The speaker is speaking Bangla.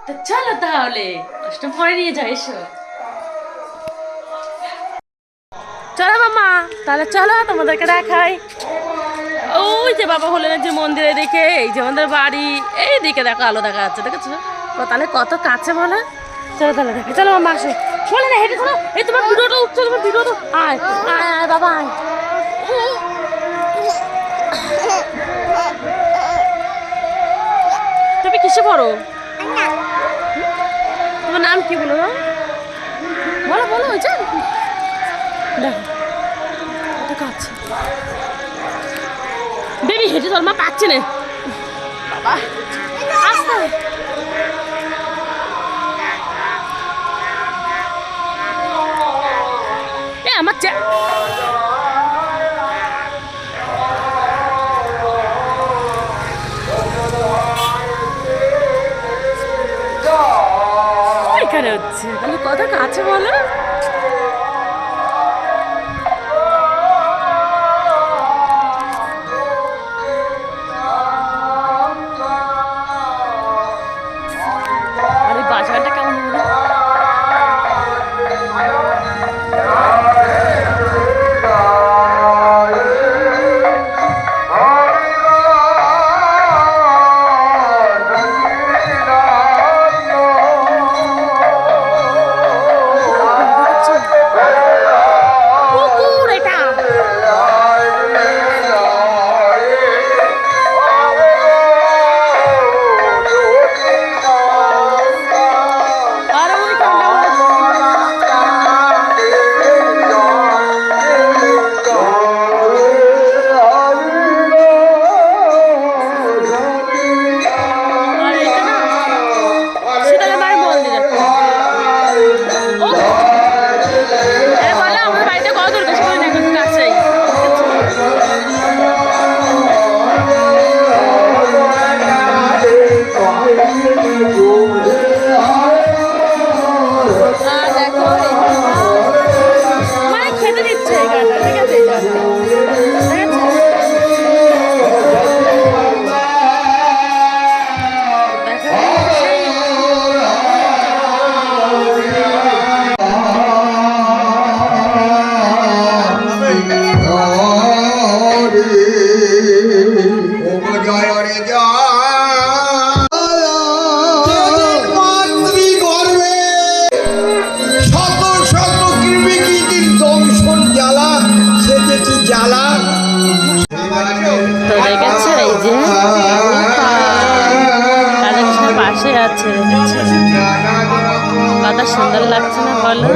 তো চলো তাহলে অষ্টম পরে নিয়ে যাও, এসো। চলো মামা, তাহলে চলো তোমাদেরকে দেখাই। ওই যে বাবা হলেন যে মন্দিরে দিকে, এই যে আমাদের বাড়ি, এই দিকে দেখো আলো দেখা যাচ্ছে, দেখেছো? তাহলে কত কাছে বলো। চলো তাহলে দেখে, চলো মামা আসো। বলে না হেঁটে চলো, এই তোমার ভিডিওটা উঠছো, তোমার ভিডিওটা আয় আয় আয় বাবা আয়। তুমি কিসে পড়ো? তোমার নাম কি বলো? বলো বলো, ওই যে দেখো কত কাছে। বেবি হেঁটে চল, মা পাচ্ছে না বাবা, আসতে। এ আমার এখানে হচ্ছে, তাহলে কত কাছে বলো। আরে বাজারটা কেমন হলো? পাশে আছে, কত সুন্দর লাগছে না বলো।